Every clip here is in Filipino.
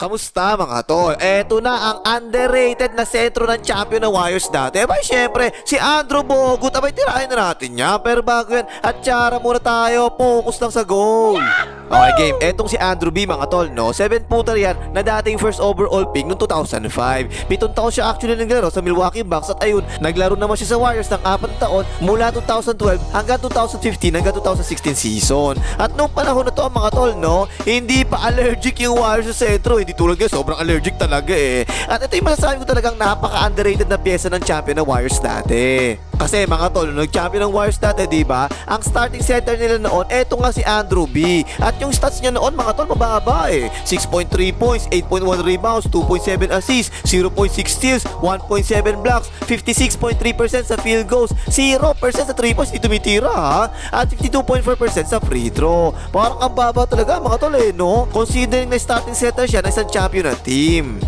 Kamusta mga tol? Eto na ang underrated na sentro ng champion na Warriors dati. Abay syempre, si Andrew Bogut. Abay tirahin na natin niya. Pero bago yan, at tsara muna tayo. Focus lang sa goal. Okay game, etong si Andrew B mga tol, no? 7-footer yan na dating first overall pick noong 2005. 7 taon siya actually naglaro sa Milwaukee Bucks at ayun, naglaro naman siya sa Warriors ng 4 taon mula 2012 hanggang 2015 hanggang 2016 season. At noong panahon na to mga tol, no? Hindi pa allergic yung Warriors sa sentro. Hindi tulad ngayon, sobrang allergic talaga eh. At ito yung masasabi ko talagang napaka-underrated na pyesa ng champion na Warriors dati. Kasi mga tol, nag-champion ng Warriors dati, diba? Ang starting center nila noon, eto nga si Andrew B. At yung stats niya noon, mga tol, mababa eh. 6.3 points, 8.1 rebounds, 2.7 assists, 0.6 steals, 1.7 blocks, 56.3% sa field goals, 0% sa 3 points, di tumitira ha? At 52.4% sa free throw. Parang ang baba talaga mga tol eh, no? Considering na starting center siya na isang champion na team.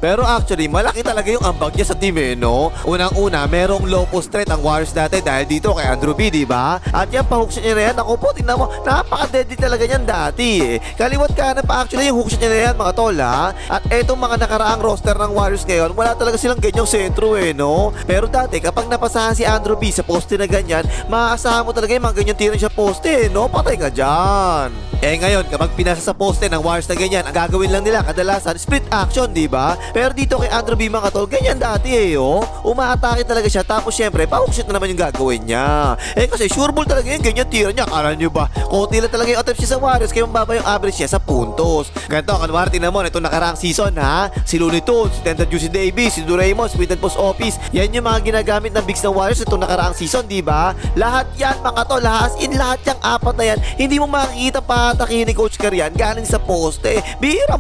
Pero actually, malaki talaga yung ambag niya sa team eh, no? Unang-una, merong low post threat ang Warriors dati dahil dito kay Andrew B, diba? At yan, pa-hookshot niya na yan. Ako po, tingnan mo, napaka-deadly talaga niyan dati eh. Kaliwat kanan pa actually yung hookshot niya na yan, mga tol, ha? At etong mga nakaraang roster ng Warriors ngayon, wala talaga silang ganyang sentro eh, no? Pero dati, kapag napasahan si Andrew B sa poste na ganyan, maaasahan mo talaga yung mga ganyan tira siya poste, no? Patay ka dyan. Eh ngayon, kapag pinasa sa poste ng Warriors na ganyan, ang gagawin lang nila kadalasan split action, diba? Pero dito kay Andrew B mga tol, ganyan dati eh, oh. Umaatake talaga siya, tapos syempre, pa-hookshot na naman yung gagawin niya. Eh kasi sure ball talaga yung ganyan tira niya. Akala niyo ba? Konti lang talaga yung attempts niya sa Warriors, kaya mababa yung average niya sa puntos. Ganito, kanwari, tingnan mo, ito nakaraang season ha. Si Looney Tunes, si Tenda Juicy Davis, si Doraemon, si Quinton Post Office. Yan yung mga ginagamit ng bigs ng Warriors itong nakaraang season, diba? Lahat yan mga tol, lahat yung apat na yan, hindi mo makikita pa-atake ni Coach Karian galing sa poste. Bihira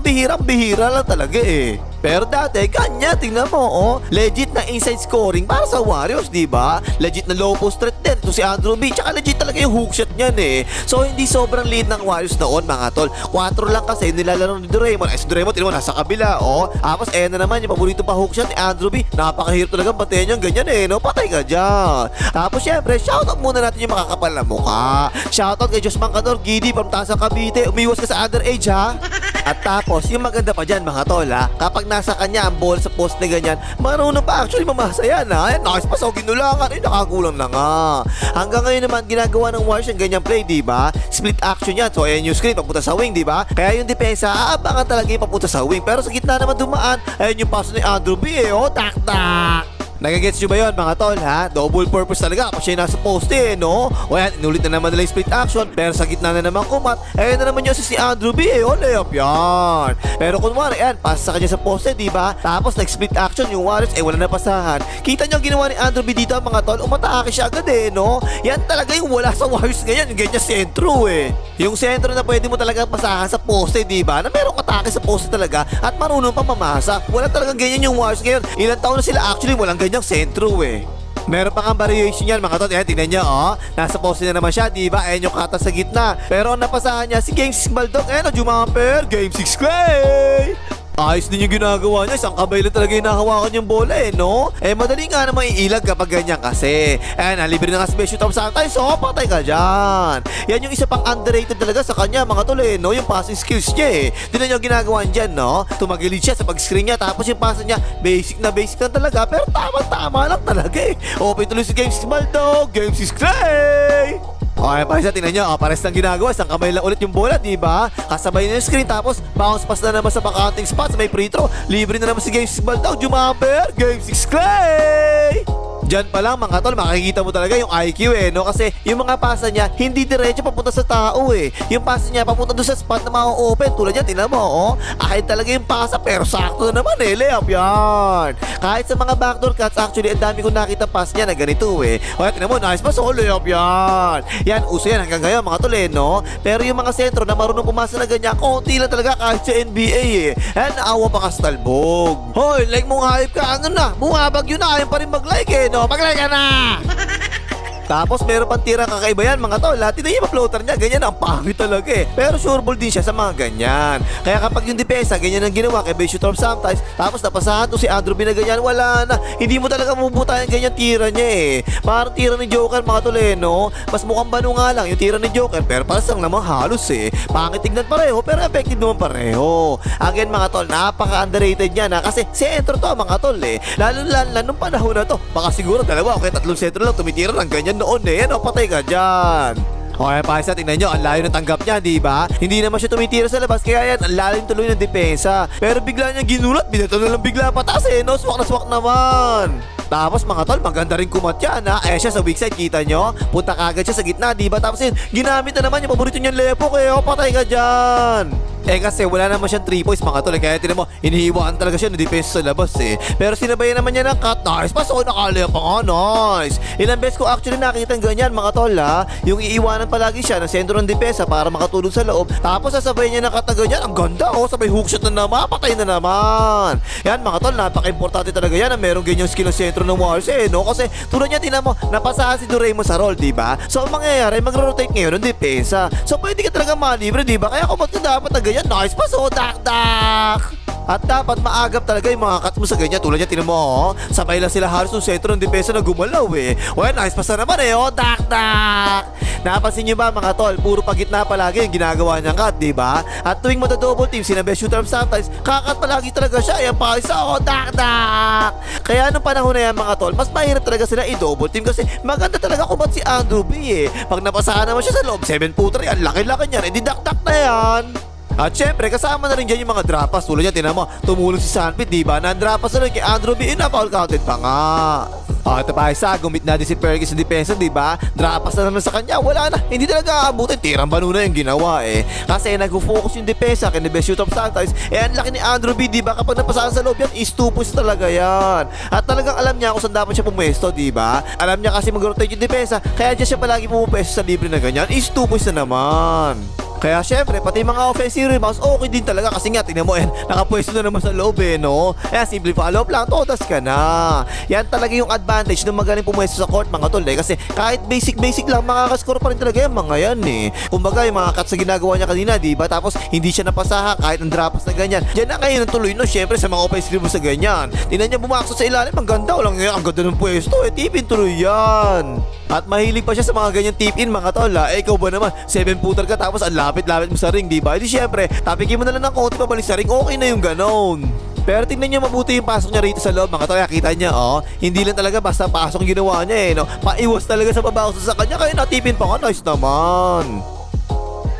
lang talaga eh. Pero dati, ganyan, tingnan mo, oh. Legit na inside scoring para sa Warriors, diba? Legit na low post threat din. Ito si Andrew B. Tsaka legit talaga yung hookshot niyan eh. So, hindi sobrang lead ng Warriors noon, mga tol. 4 lang kasi nilalaro ni Doraemon. Si Doraemon, tingnan mo, nasa kabila, oh. Tapos, na naman, yung paborito pa hookshot ni Andrew B. Napakahirap talaga batehan yung ganyan eh, no? Patay ka dyan. Tapos, syempre, shoutout muna natin yung makakapal na mukha. Shoutout kay Josman Canor, Gidi, from Tasa Cavite. Umiwas ka sa underage, ha? At tapos, yung maganda pa dyan, mga tol, ha? Kapag nasa kanya ang ball sa post na ganyan, marunong pa actually mamasa yan, ha? Nice pass, o ginulangan, nakakulang na nga. Hanggang ngayon naman, ginagawa ng Warriors yung ganyang play, diba? Split action yan. So, ayan yung screen, papunta sa wing, diba? Kaya yung depensa, aabangan talaga yung papunta sa wing. Pero sa gitna naman dumaan, ayan yung pass ni Andrew B, eh, oh, tak-tak. Nagagets nyo ba yun mga tol ha? Double purpose talaga kapag siya nasa poste eh, no? O yan, inulit na naman nila yung split action. Pero sa gitna na naman kumat, ayun na naman yung si Andrew B eh, o layup yan. Pero kunwari, yan, pass sa kanya sa poste, diba? Tapos nag-split action yung Warriors, wala na pasahan. Kita nyo ang ginawa ni Andrew B dito mga tol, umatake siya agad eh, no? Yan talaga yung wala sa Warriors ngayon, yung ganyan sentro eh. Yung sentro na pwede mo talaga pasahan sa poste, diba? Na merong atake sa poste talaga at marunong pa mamasa. Wala talagang ganyan yung Warriors ngayon. Ilang taon na sila actually, walang ganyang sentro eh. Meron pa kang variation yan mga tol. Ayan, tingnan nyo, oh. Nasa poste na naman siya, diba? Ayan yung kata sa gitna. Pero ang napasahan niya, si Game 6 Baldog. Ayan, jumamper. Game 6 Clay! Ayos din yung ginagawa niya. Isang kamay lang talaga yung nahawakan yung bola eh, no? Eh, madali nga naman iilag kapag ganyan kasi. Ayan, libre na nga special top sometimes. So, patay ka dyan. Yan yung isa pang underrated talaga sa kanya, mga tol eh, no? Yung passing skills niya eh. Tignan niyo yung ginagawa niya, no? Tumagilid siya sa pag-screen niya. Tapos yung pass niya, basic na talaga. Pero tama lang talaga eh. Open tuloy si Game 6 Baldog. Game 6 Clay! Okay, pares na, tingnan nyo, pares lang ginagawa, isang kamay lang ulit yung bola, diba? Kasabay na yung screen, tapos bounce pass na naman sa bakanting spots, may free throw, libre na naman si Game 6 Baldog, jumamper, Game 6 Clay! Diyan pa lang mga tol, makikita mo talaga yung IQ eh, no? Kasi yung mga pasa niya, hindi diretso papunta sa tao eh. Yung pasa niya papunta doon sa spot na ma-open. Tulad yan, tingnan mo, oh. Akin talaga yung pasa, pero sakto na naman eh. Layup yan. Kahit sa mga backdoor cuts, actually, ang dami kong nakita pass niya na ganito eh. O yan, tingnan mo, nice pass, oh, layup yan. Yan, uso yan hanggang ngayon mga tol eh, no? Pero yung mga sentro na marunong pumasa na ganyan, konti lang talaga kahit sa NBA eh. Yan, naawa pa ka sa talbog. Hoy, like mong hype ka, ano na? Bumabag yun na, ayaw pa rin mag-like eh, no? Mag-like ka na! Tapos meron pang tira kakaiba yan mga tol. Tingnan niyo yung floater niya, ganyan ang pangit talaga eh. Pero sure ball din siya sa mga ganyan. Kaya kapag yung depensa, ganyan ang ginawa kay Base Storm sometimes, tapos napasahan to si Andrew B na ganyan, wala na. Hindi mo talaga mabubutayan ganyan tira niya eh. Parang tira ni Joker mga tol eh, no? Mas mukhang bano nga lang yung tira ni Joker, pero parang lang namang halos eh. Pangit tignan pareho, pero effective naman pareho. Again mga tol, napaka-underrated niya na kasi sentro to mga tol eh. Lalo nung panahon na to, baka siguro dalawa o kaya tatlong sentro lang tumitira ng ganyan noon eh. Yan o, patay ka dyan. Okay, Paisa, tingnan nyo, ang layo ng tanggap niya, di ba? Hindi naman siya tumitira sa labas, kaya yan, ang lalim tuloy ng depensa. Pero bigla niya ginulat, binato na lang bigla pataas eh, no? Swak na swak naman. Tapos mga tol, maganda rin kumatyan ha. Siya sa weak side, kita nyo? Punta kagad siya sa gitna, di ba? Tapos yun, ginamit na naman yung paborito niyang lepo, kaya patay ka dyan. Kasi wala naman siyang 3 points mga tol, kaya tinan mo, inihiwaan talaga siya ng depensa sa labas eh. Pero sinabayan naman niya ng cut, nice, paso nakalaya pa nga, nice. Ilang beses ko actually nakita ng ganyan mga tol ha. Yung iiwanan palagi siya ng sentro ng depensa para makatulog sa loob. Tapos sasabayan niya ng cut na ganyan, ang ganda oh, sabay hookshot na naman, patay na naman. Yan mga tol, napaka-importante talaga yan na merong ganyang skill ng sentro ng Warriors eh, no? Kasi tulad niya, tinan mo, napasahan si Doraemon sa roll, di ba? So ang mangyayari, magro-rotate ngayon ng depensa. So pwede ka talaga malibre, di ba? Kaya kung ka dapat na ganyan, nice pa, so dak-dak! At dapat maagap talaga yung mga cuts mo sa ganyan. Tulad niya, tinan mo, oh. Sabay lang sila halos ng sentro ng depensa na gumalaw eh. Well, nice pa naman eh, oh. Dak-dak! Napansin niyo ba mga tol, puro pagitna palagi yung ginagawa niyang cut, di ba? At tuwing mata-double team, sina best shooter sometimes, kakat palagi talaga siya. Ayan pa isa, oh, dak-dak! Kaya nung panahon na yan mga tol, mas mahirap talaga sila i-double team kasi maganda talaga kumat si Andrew B eh. Pag napasahan naman siya sa loob, 7-footer yan, laki-laki niyan, edi dak-dak na yan. At syempre, kasama na rin dyan yung mga drapas. Tulad niya, tinan mo, tumulong si Sanpit, di ba? Na-drapas na rin kay Andrew B. Na-foul counted pa nga. Ito pa isa, gumit na din si Perkins sa depensa, di ba? Drapas na naman sa kanya, wala na. Hindi talaga aabutin, tirang banu na yung ginawa eh. Kasi nag-focus yung depensa kay the best shooter of sometimes. Ang laki ni Andrew B, di ba? Kapag napasahan sa loob yan, is 2 points talaga yan. At talagang alam niya kung saan dapat siya pumwesto, di ba? Alam niya kasi mag-rotate yung depensa, kaya dyan siya palagi pumupwesto sa libre na ganyan, is 2 points na naman. Kaya syempre, pati mga offensive rebounds, okay din talaga kasi nga, tingnan mo nakapwesto na naman sa loob eh, no? Simple follow-up lang, totas ka na. Yan talaga yung advantage ng magaling pumwesto sa court, mga tol eh. Kasi kahit basic lang, makakascore pa rin talaga yung mga yan eh. Kumbaga, yung mga cuts na ginagawa niya kanina, di ba? Tapos, hindi siya napasaha kahit ang drapas na ganyan. Diyan na ngayon ang tuloy, no? Syempre, sa mga offensive rebounds sa ganyan. Tingnan niya bumakso sa ilalim, ang ganda, walang ang ganda ng pwesto eh. Tipin tuloy yan. At mahilig pa siya sa mga ganyan tip-in, mga tol ha. Ikaw ba naman, 7-footer ka tapos ang lapit-lapit mo sa ring, di ba? Di syempre, tapikin mo na lang ng konti pabalik sa ring, okay na yung ganon. Pero tingnan niyo mabuti yung pasok niya rito sa loob, mga tol. Kita niya, oh. Hindi lang talaga basta pasok yung ginawa niya eh, no? Paiwas talaga sa babakso sa kanya, kaya natipin pa nga, nice naman.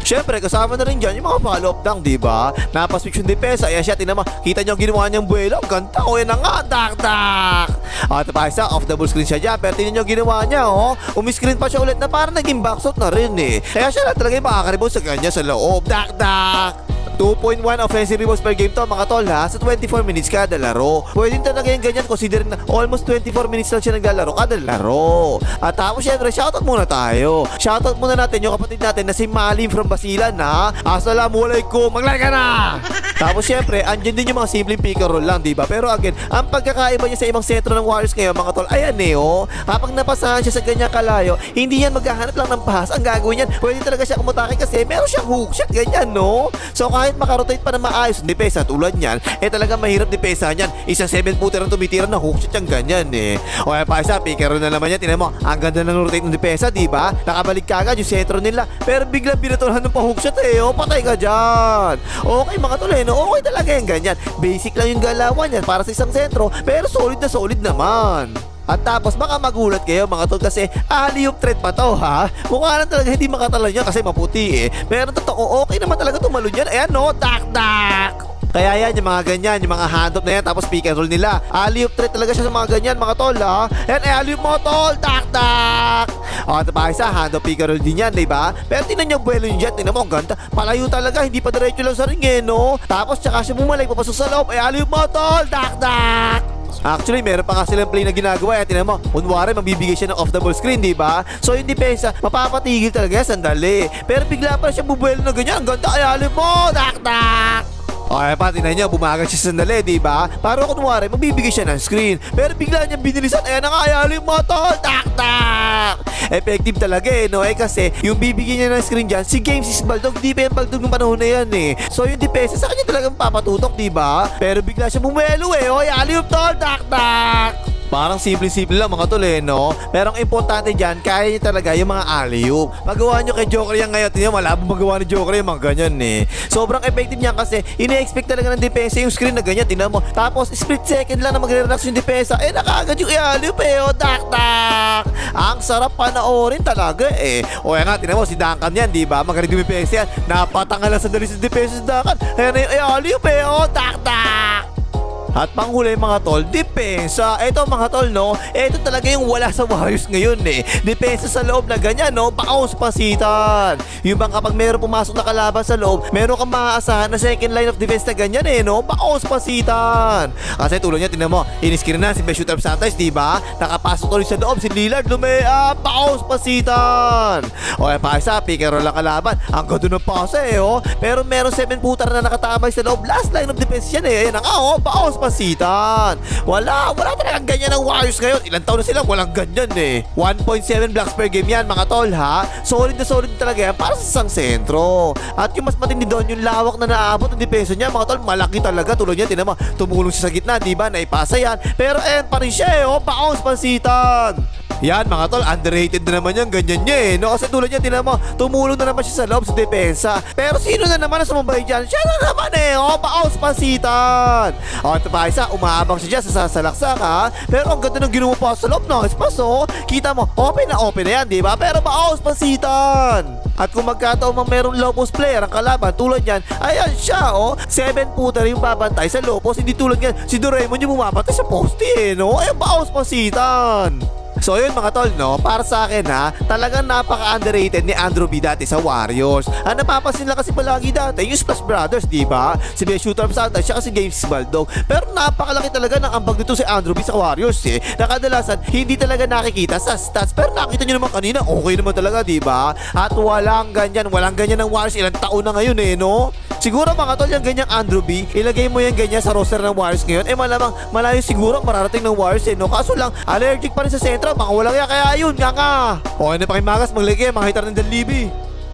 Syempre, kasama na rin dyan yung mga follow-up dunk, di ba? Napaswitch yung depensa. Ayan siya, tingnan mo. Kita niyo ang ginawa niyang buwelo. Ang ganda, o yan na nga. Dak-dak! Ito pa isa, off the ball screen siya dyan. Pero tingnan niyo ang ginawa niya, oh. Umiscreen pa siya ulit na parang naging backshot na rin eh. Kaya siya na talaga yung makaka-rebound sa kanya sa loob. Dak-dak! 2.1 offensive rebounds per game to mga tol ha, sa 24 minutes kada laro. Pwede talaga yung ganyan considering na almost 24 minutes lang siya naglalaro kada laro. At tapos syempre, shoutout muna tayo. Shoutout muna natin yung kapatid natin na si Malim from Basilan ha. Assalamualaikum, maglari ka na! Tapos syempre, andyan din yung mga simpleng pick and roll lang, diba? Pero again, ang pagkakaiba niya sa ibang sentro ng Warriors ngayon mga tol, ayan eh oh. Kapag napasahan siya sa ganyang kalayo, hindi yan maghahanap lang ng pass. Ang gagawin yan, pwede talaga siya kumutake kasi meron siyang hook shot, ganyan no? So kahit makarotate pa na maayos ng depensa tulad niyan, talagang mahirap depensa niyan. Isang 7-footer ang tumitira na hook shot yung ganyan eh. O pa isa, pick and roll na naman yan. Tinan mo, ang ganda ng rotate ng depensa, diba? Nakabalik kagad yung sentro nila. Pero biglang binatuhan ng pa-hook shot eh. O, patay ka dyan. Okay mga tol no? Okay talaga yung ganyan. Basic lang yung galawan yan para sa isang sentro, pero solid na solid naman. At tapos baka magulat kayo mga tol kasi alley-oop threat pa to ha. Mukha lang talaga hindi makatalon yan kasi maputi eh. Pero totoo okay naman talaga tumalon yan. Ayan no, dak-dak. Kaya yan yung mga ganyan, yung mga hand-up na yan tapos pick and roll nila. Alley-oop threat talaga siya sa mga ganyan mga tol ha. Yan alley-oop mo tol, dak-dak. Ito pa isa, hand-up pick and roll din yan, diba? Pero tinan niyo buwelo yung jet, tinan mo ang ganda. Palayo talaga, hindi pa diretso lang sa ring eh no. Tapos tsaka siya bumalik, papasok sa loob. Alley-oop mo tol, dak-dak. Actually, meron pa nga silang play na ginagawa. Tinan mo, kunwari, magbibigay siya ng off-the-ball screen, di ba? So, yung depensa, mapapatigil talaga yan, sandali. Pero bigla pa siya bubuelo na ganyan. Ang ganda, ayali mo, dak-dak! Okay, pati na niya, bumagal siya sandali, diba? Para kunwari, magbibigay siya ng screen. Pero bigla niya binilisan, ayan na nga, yalo yung mga tol, tak! Effective talaga no kasi yung bibigyan niya ng screen dyan, si Games is Baldog, di pa yung Baldog ng panahon na yan So yung depensa sa kanya talagang papatutok, diba? Pero bigla siya bumelo yalo yung tol, tak! Parang simple-simple lang mga tol no? Pero ang importante dyan, kaya niya talaga yung mga alley-oop. Magawa nyo kay Joker yan ngayon, tingnan malabong magawa ni Joker yung mga ganyan Sobrang effective niya kasi ine-expect talaga ng depensa yung screen na ganyan, tingnan mo. Tapos split second lang na magre-relax yung depensa, nakaagad yung alley-oop tak! Ang sarap panoorin talaga O yan nga, tingnan mo si Duncan yan, diba? Magaling yung depensa yan. Napatanga lang sandali sa depensa si Duncan. Ayan na yung alley-oop tak! At panghuli mga tol, depensa. Eto mga tol eto talaga yung wala sa Warriors ngayon Depensa sa loob na ganyan paos pasitan. Yung bang kapag meron pumasok na kalaban sa loob, meron kang maaasahan na second line of defense na ganyan paos pasitan. Kasi tulad niya, tingnan mo, iniskrin na si Best Shooter Santos, diba? Nakapasok ulit sa loob si Lillard, paos pasitan. O pa isa, pick and roll lang kalaban. Ang ganda ng pasa Pero meron 7 putar na nakatabay sa loob. Last line of defense yan Ayan na nga paos pasitan. Wala talagang ganyan ang Warriors ngayon. Ilang taon na sila walang ganyan 1.7 blocks per game yan mga tol ha. Solid na solid talaga yan para sa isang sentro. At yung mas matindi doon, yung lawak na naaabot ng depensa niya mga tol, malaki talaga. Tulad niya, tinan mo, tumulong siya sa gitna, diba? Naipasa yan. Pero pa rin siya paos pasitan. Yan mga tol, underrated na naman yan, ganyan niya Kasi tulad niya, tinan mo, tumulong na naman siya sa loob sa depensa. Pero sino na naman ang sumabay dyan? Siya na naman paos pasitan. Ito pa isa, umaabang siya dyan sa sasalaksak ha. Pero ang ganda ng ginawa pa sa loob ng espaso. Kita mo, open na yan, diba? Pero paos pasitan. At kung magkataon mang merong low post player ang kalaban tulad yan, ayan siya 7 footer yung babantay sa low post. Hindi tulad yan, si Doraemon yung bumabantay sa poste Ayan, paos pasitan. So yun mga tol para sa akin talagang napaka-underrated ni Andrew B dati sa Warriors. Ang napapansin lang kasi palagi dati yung Splash Brothers, diba? Si Best Shooter Santos, siya kasi Games Baldog. Pero napakalaki talaga ng ambag dito si Andrew B sa Warriors Nakadalasan, hindi talaga nakikita sa stats. Pero nakita nyo naman kanina, okay naman talaga, diba? At walang ganyan ng Warriors. Ilang taon na ngayon Siguro mga tol, yung ganyang Andrew B, ilagay mo yung ganyan sa roster ng Warriors ngayon, malamang malayo siguro mararating ng Warriors Kaso lang, allergic pa rin sa sentro, mga walang kaya yun, nga. O, ano pa kay Magas, maglagay, mga hitar ng Dalibi.